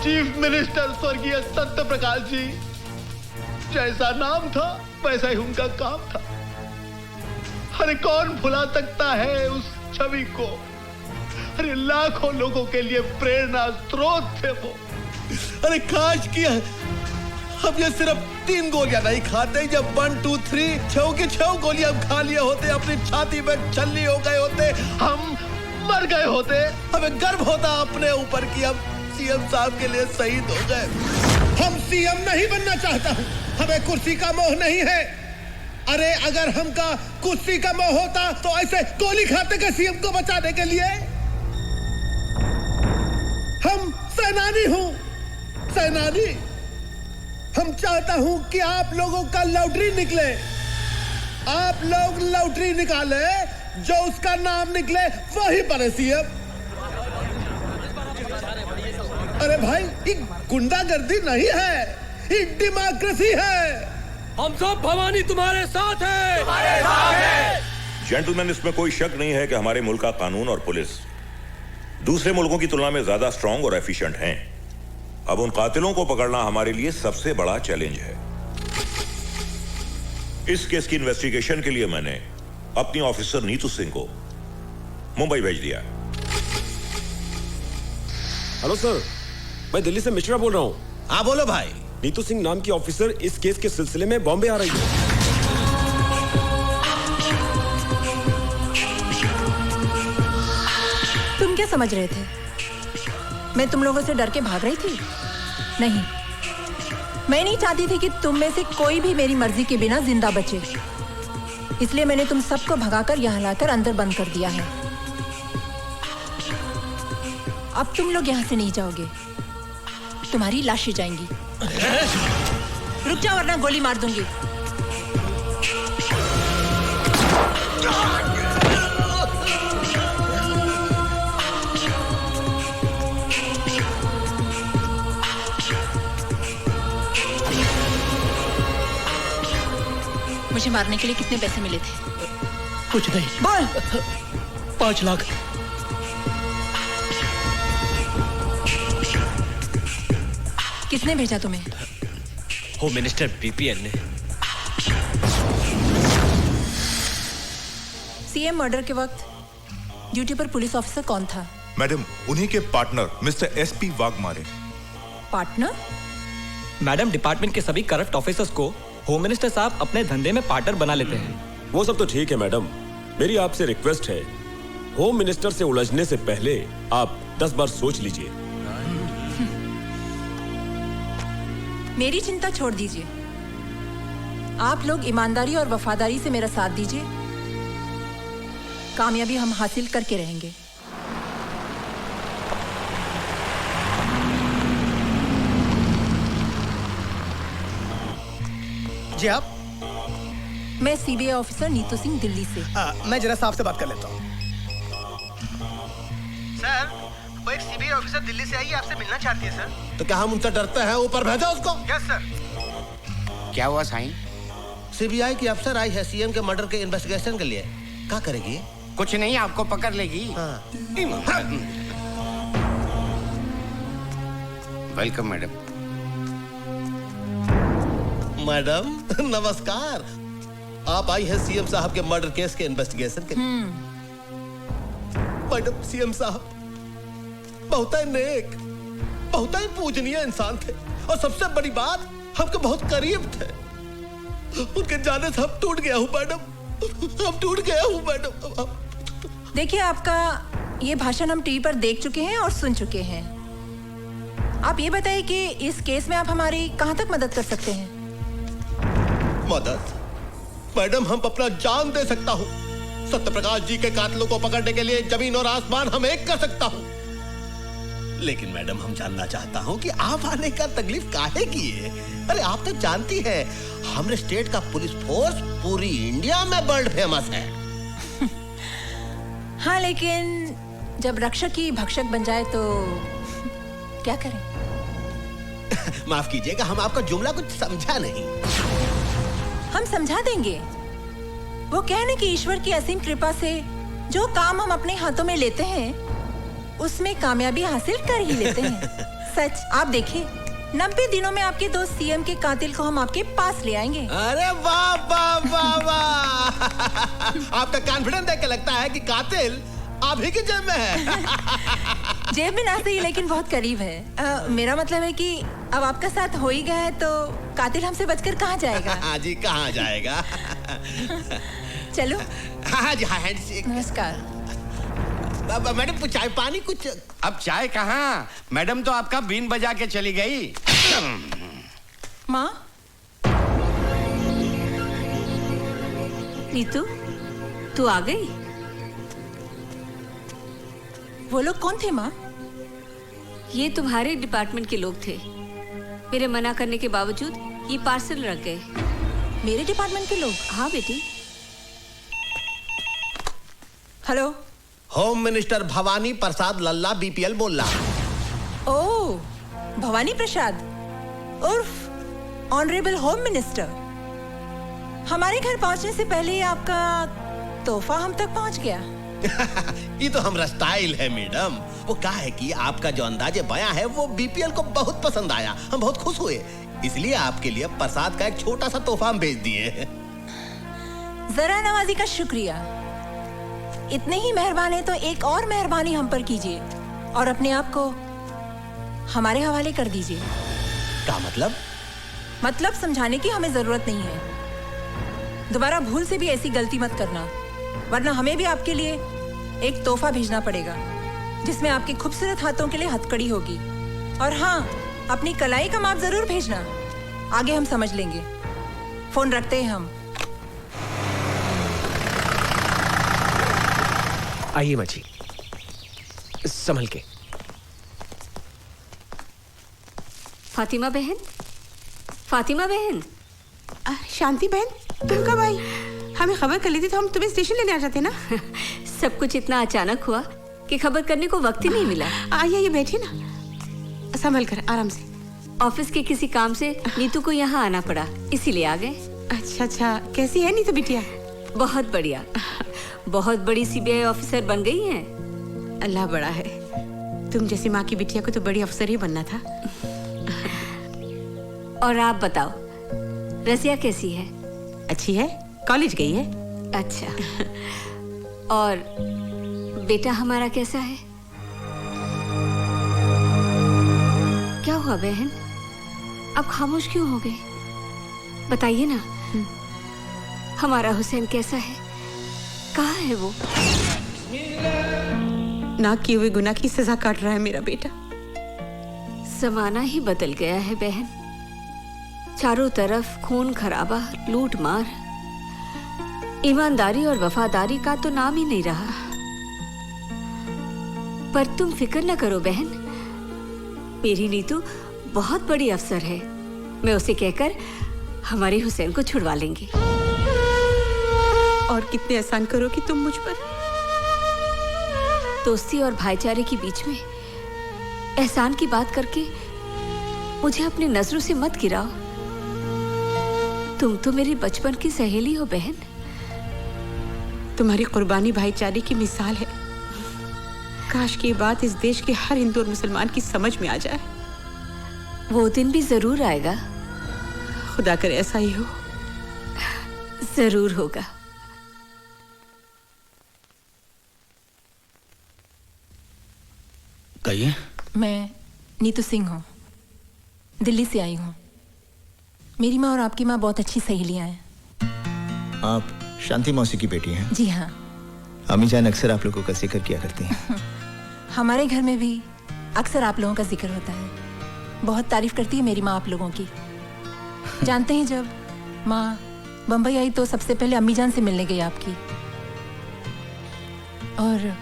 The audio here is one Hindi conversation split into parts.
चीफ मिनिस्टर स्वर्गीय सत्य प्रकाश जी, जैसा नाम था वैसा ही उनका काम था। अरे कौन भुला सकता है उस छवि को? अरे लाखों लोगों के लिए प्रेरणा स्रोत थे वो। अरे काश किया हम ये सिर्फ 3 गोलियां नहीं खाते, जब 1 2 3 6 की 6 गोलियां हम खा लिए होते, अपनी छाती में छल्ली हो गए होते, हम मर गए होते। हमें गर्व होता अपने ऊपर कि हम सीएम साहब के लिए शहीद हो गए। हम सीएम नहीं बनना चाहता हूं, हमें कुर्सी का मोह नहीं है। अरे अगर हमका कुर्सी का मोह होता तो ऐसे गोली खाते का सीएम को बचाने के लिए। हम सेनानी हूं, सेनानी। हम चाहता हूं कि आप लोगों का लॉटरी निकले, आप लोग लॉटरी निकाले, जो उसका नाम निकले वही बने सीएम। अरे भाई ये गुंडागर्दी नहीं है, ये डेमोक्रेसी है। हम सब भवानी तुम्हारे साथ हैं। जेंटलमैन, इसमें कोई शक नहीं है कि हमारे मुल्क का कानून और पुलिस दूसरे मुल्कों की तुलना में ज्यादा स्ट्रांग और एफिशिएंट हैं। अब उन कातिलों को पकड़ना हमारे लिए सबसे बड़ा चैलेंज है। इस केस की इन्वेस्टिगेशन के लिए मैंने अपनी ऑफिसर नीतू सिंह को मुंबई भेज दिया। हेलो सर, मैं दिल्ली से मिश्रा बोल रहा हूँ। हाँ बोलो भाई। नीतू सिंह नाम की ऑफिसर इस केस के सिलसिले में बॉम्बे आ रही है। तुम क्या समझ रहे थे? मैं तुम लोगों से डर के भाग रही थी? नहीं, मैं नहीं चाहती थी कि तुम में से कोई भी मेरी मर्जी के बिना जिंदा बचे। इसलिए मैंने तुम सबको भगाकर यहाँ लाकर अंदर बंद कर दिया है। अब तुम लोग यहाँ से नहीं जाओगे, तुम्हारी लाशें जाएंगी। रुक जाओ वरना गोली मार दूंगी। मुझे मारने के लिए कितने पैसे मिले थे? कुछ नहीं। बोल। 5 लाख। किसने भेजा तुम्हें? होम मिनिस्टर बीपीएन ने। सीएम मर्डर के वक्त ड्यूटी पर पुलिस ऑफिसर कौन था? मैडम, उन्हीं के partner mister SP Waghmare. Partner? Madam, department के सभी करप्ट ऑफिसर्स को होम मिनिस्टर साहब अपने धंधे में पार्टनर बना लेते हैं। वो सब तो ठीक है मैडम, मेरी आपसे रिक्वेस्ट है, होम मिनिस्टर से उलझने से पहले आप 10 बार सोच लीजिए। मेरी चिंता छोड़ दीजिए, आप लोग ईमानदारी और वफादारी से मेरा साथ दीजिए, कामयाबी हम हासिल करके रहेंगे। जी आप? मैं सीबीआई ऑफिसर नीतू सिंह, दिल्ली से। मैं जरा साहब से बात कर लेता हूँ। सर, वो एक सीबीआई ऑफिसर दिल्ली से आई है, आपसे मिलना चाहती है सर। तो क्या हम उनसे डरते हैं? ऊपर भेजा उसको। Yes sir. क्या हुआ साईं? सीबीआई की अफसर आई है सीएम के मर्डर के इन्वेस्टिगेशन के लिए। क्या करेगी? कुछ नहीं, आपको पकड़ लेगी। Welcome madam. मैडम नमस्कार। आप आई है सीएम साहब के मर्डर केस के इन्वेस्टिगेशन के लिए। मैडम, सीएम साहब बहुत ही नेक, बहुत ही पूजनीय इंसान थे, और सबसे बड़ी बात, हमके बहुत करीब थे। उनके जाने से हम टूट गया हूँ मैडम, हम टूट गया हूँ मैडम। देखिए, आपका ये भाषण हम टीवी पर देख चुके हैं और सुन चुके हैं। आप ये बताइए कि इस केस में आप हमारी कहां तक मदद कर सकते हैं? मदद? मैडम, हम अपना जान दे सकता हूँ। सत्य प्रकाश जी के कातिलों को पकड़ने के लिए जमीन और आसमान हम एक कर सकता हूँ। लेकिन मैडम, हम जानना चाहता हूँ कि आप आने का तकलीफ काहे की है? अरे आप तो जानती है, हमारे स्टेट का पुलिस फोर्स पूरी इंडिया में वर्ल्ड फेमस है। हाँ, लेकिन जब रक्षक ही भक्षक बन जाए तो क्या करें? माफ कीजिएगा, हम आपका जुमला कुछ समझा नहीं। हम समझा देंगे। वो कहने कि ईश्वर की असीम कृपा से जो काम हम अपने हाथों में लेते हैं, उसमें कामयाबी हासिल कर ही लेते हैं। सच। आप देखिए 90 दिनों में आपके दोस्त सीएम के कातिल को हम आपके पास ले आएंगे। अरे वाह वाह वाह वाह आपका कॉन्फिडेंस देख के लगता है कि कातिल आप ही की जेब में है। जेब में ना सही लेकिन बहुत करीब है। मेरा मतलब है कि अब आपका साथ हो ही गया है तो कातिल हमसे बचकर कहाँ जाएगा। हाँ जी, कहाँ जाएगा। चलो। हाँ जी, हाँ हैंडशेक। नमस्कार। मैडम कुछ चाय पानी कुछ। अब चाय कहाँ, मैडम तो आपका बीन बजा के चली गई। माँ। नीतू, तू आ गई? वो लोग कौन थे माँ? ये तुम्हारे डिपार्टमेंट के लोग थे। मेरे मना करने के बावजूद ये पार्सल रख गए। मेरे डिपार्टमेंट के लोग? हाँ बेटी। हेलो। होम मिनिस्टर भवानी प्रसाद लल्ला बीपीएल बोल रहा। ओह, भवानी प्रसाद उर्फ ऑनरेबल होम मिनिस्टर। हमारे घर पहुंचने से पहले ही आपका तोहफा हम तक पहुंच गया। ये तो हमारा स्टाइल है मैडम। वो क्या है कि आपका जो अंदाजे बयां है वो बीपीएल को बहुत पसंद आया, हम बहुत खुश हुए, इसलिए आपके लिए प्रसाद का एक छोटा सा तोहफा हम भेज दिए। जरा नवाजी का शुक्रिया। इतने ही मेहरबान है तो एक और मेहरबानी हम पर कीजिए और अपने आप को हमारे हवाले कर दीजिए। क्या मतलब? मतलब समझाने की हमें जरूरत नहीं है। दोबारा भूल से भी ऐसी गलती मत करना, वरना हमें भी आपके लिए एक तोहफा भेजना पड़ेगा जिसमें आपके खूबसूरत हाथों के लिए हथकड़ी होगी। और हाँ, अपनी कलाई का माप जरूर भेजना, आगे हम समझ लेंगे। फोन रखते हैं हम। आइए माँ जी, संभल के। फातिमा बहन, फातिमा बहन। शांति बहन, तुम कब आई? हमें खबर कर ली थी तो हम तुम्हें स्टेशन लेने आ जाते ना। सब कुछ इतना अचानक हुआ कि खबर करने को वक्त ही नहीं मिला। आइए बैठिए ना, संभल कर, आराम से। ऑफिस के किसी काम से नीतू को यहाँ आना पड़ा, इसीलिए आ गए। अच्छा अच्छा, कैसी है नीतू बिटिया? बहुत बढ़िया, बहुत बड़ी सीबीआई ऑफिसर बन गई हैं। अल्लाह बड़ा है, तुम जैसी माँ की बिटिया को तो बड़ी अफसर ही बनना था। और आप बताओ, रजिया कैसी है? अच्छी है, कॉलेज गई है। अच्छा। और बेटा हमारा कैसा है? क्या हुआ बहन, आप खामोश क्यों हो गए? बताइए ना, हमारा हुसैन कैसा है? कहाँ है वो? ना किए हुए गुनाह की सजा काट रहा है मेरा बेटा। जमाना ही बदल गया है बहन, चारों तरफ खून खराबा, लूट मार, ईमानदारी और वफादारी का तो नाम ही नहीं रहा। पर तुम फिक्र न करो बहन, मेरी नीतू बहुत बड़ी अफसर है। मैं उसे कहकर हमारे हुसैन को छुड़वा लेंगे। और कितने एहसान करोगी तुम मुझ पर। दोस्ती और भाईचारे के बीच में एहसान की बात करके मुझे अपनी नजरों से मत गिराओ। तुम तो मेरी बचपन की सहेली हो बहन। तुम्हारी कुर्बानी भाईचारे की मिसाल है। काश की ये बात इस देश के हर हिंदू और मुसलमान की समझ में आ जाए। वो दिन भी जरूर आएगा। खुदा करे ऐसा ही हो। जरूर होगा। कहिए। मैं नीतू सिंह हूँ, दिल्ली से आई हूँ। मेरी माँ और आपकी माँ बहुत अच्छी सहेलियाँ हैं। आप शांति मौसी की बेटी हैं? जी हाँ। अम्मी जान अक्सर आप लोगों का जिक्र किया करती हैं। हमारे घर में भी अक्सर आप लोगों का जिक्र होता है। बहुत तारीफ करती है मेरी माँ आप लोगों की। जानते हैं, जब माँ बम्बई आई तो सबसे पहले अम्मी जान से मिलने गई आपकी, और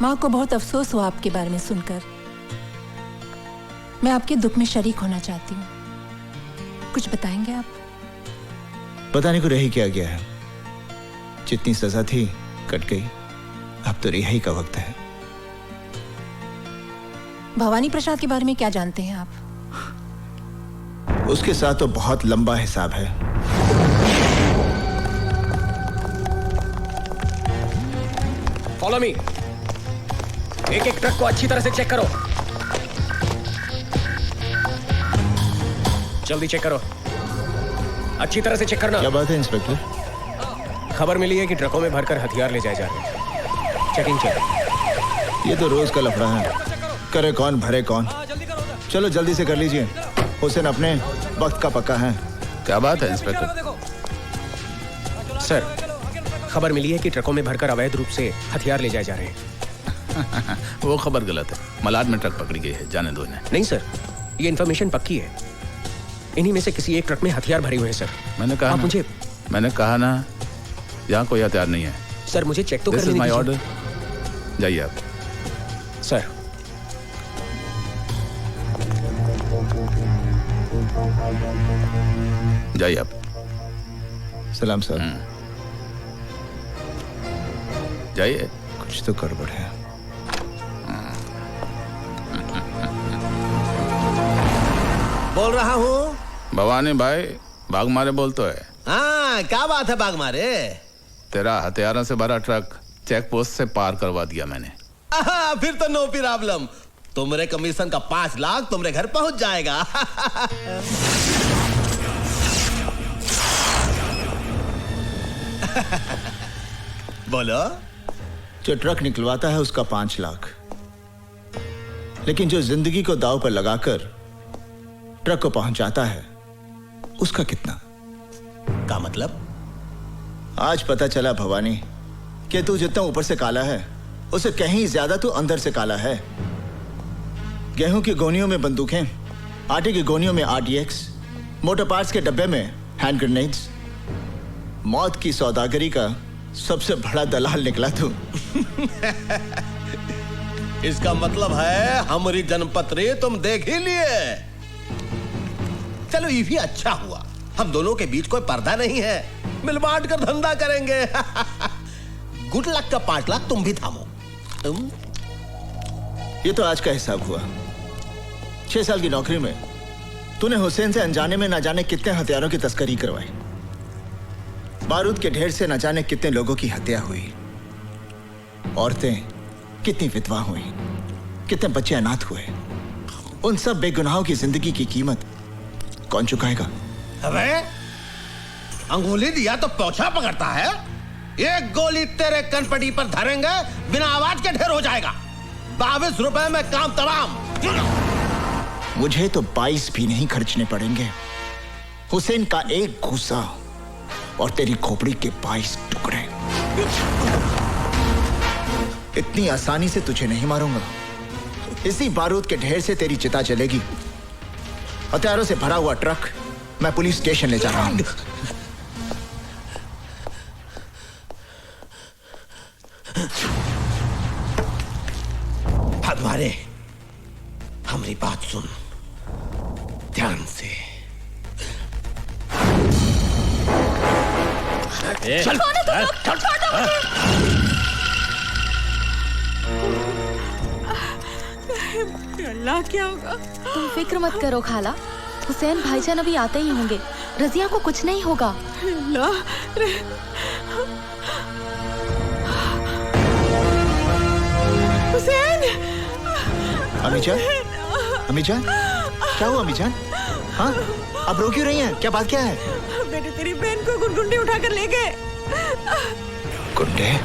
माँ को बहुत अफसोस हुआ आपके बारे में सुनकर। मैं आपके दुख में शरीक होना चाहती हूँ। कुछ बताएंगे आप? बताने को रह ही क्या गया है। जितनी सजा थी कट गई, अब तो रिहाई का वक्त है। भवानी प्रसाद के बारे में क्या जानते हैं आप? उसके साथ तो बहुत लंबा हिसाब है। Follow me. एक एक ट्रक को अच्छी तरह से चेक करो। जल्दी चेक करो, अच्छी तरह से चेक करना। क्या बात है इंस्पेक्टर? खबर मिली है कि ट्रकों में भरकर हथियार ले जाए जा रहे हैं। Checking check. ये तो रोज का लफड़ा है, करे कौन भरे कौन। चलो जल्दी से कर लीजिए, हुसैन अपने वक्त का पक्का है। क्या बात है इंस्पेक्टर? सर, खबर मिली है कि ट्रकों में भरकर अवैध रूप से हथियार ले जाए जा रहे हैं। वो खबर गलत है, मलाड में ट्रक पकड़ी गई है, जाने दो इन्हें। नहीं सर, ये इन्फॉर्मेशन पक्की है। इन्हीं में से किसी एक ट्रक में हथियार भरे हुए हैं सर। मैंने कहा ना यहाँ कोई हथियार नहीं है। सर मुझे चेक तो दिस करने इज माय दीजिए। ऑर्डर, जाइए आप। सर, जाइए आप। सलाम सर। जाइए। कुछ तो गड़बड़ है। बोल रहा हूँ। भवानी भाई, भाग मारे बोल तो है। हाँ, क्या बात है बाग मारे? तेरा हथियारों से भरा ट्रक चेक पोस्ट से पार करवा दिया मैंने। फिर तो नो प्रॉब्लम। तुम्हारे कमीशन का 5 लाख तुम्हारे घर पहुंच जाएगा। बोलो। जो ट्रक निकलवाता है उसका 5 लाख, लेकिन जो जिंदगी को दांव पर लगाकर ट्रक को पहुंचाता है उसका कितना? का मतलब? आज पता चला भवानी कि तू जितना ऊपर से काला है उससे कहीं ज्यादा तू अंदर से काला है। गेहूं की गोनियों में बंदूकें, आटे की गोनियों में RDX, मोटर पार्ट्स के डब्बे में हैंड ग्रेनेड्स। मौत की सौदागरी का सबसे बड़ा दलाल निकला तू। इसका मतलब है हमारी जन्मपत्री तुम देख ही लिए। चलो ये भी अच्छा हुआ, हम दोनों के बीच कोई पर्दा नहीं है, मिल बांट कर धंधा करेंगे। गुड लक का 5 लाख तुम भी थामो। तुम ये तो आज का हिसाब हुआ। 6 साल की नौकरी में तूने हुसैन से अनजाने में ना जाने कितने हथियारों की तस्करी करवाई, बारूद के ढेर से न जाने कितने लोगों की हत्या हुई, औरतें कितनी विधवा हुई, कितने बच्चे अनाथ हुए। उन सब बेगुनाहों की जिंदगी की कीमत कौन चुकाएगा? अबे अंगुली दिया तो पोछा पकड़ता है। एक गोली तेरे कनपटी पर धरेंगे, बिना आवाज के ढेर हो जाएगा। 22 रुपए में काम तमाम। मुझे तो 22 भी नहीं खर्चने पड़ेंगे। हुसैन का एक घूसा और तेरी खोपड़ी के 22 टुकड़े। इतनी आसानी से तुझे नहीं मारूंगा। इसी बारूद के ढेर से तेरी चिता चलेगी। हथियारों से भरा हुआ ट्रक मैं पुलिस स्टेशन ले जा रहा हूं। भगवाने, हमारी बात सुन ध्यान से। चल, अल्लाह, क्या होगा? तुम फिक्र मत करो खाला, हुसैन भाईजान अभी आते ही होंगे। रजिया को कुछ नहीं होगा। हुसैन! अमीजान, अमीजान, क्या हुआ अमीजान? हाँ, अब रो क्यों रही हैं? क्या बात क्या है? बेटे, तेरी बहन को गुंडे उठाकर ले गए। गुंडे?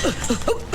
है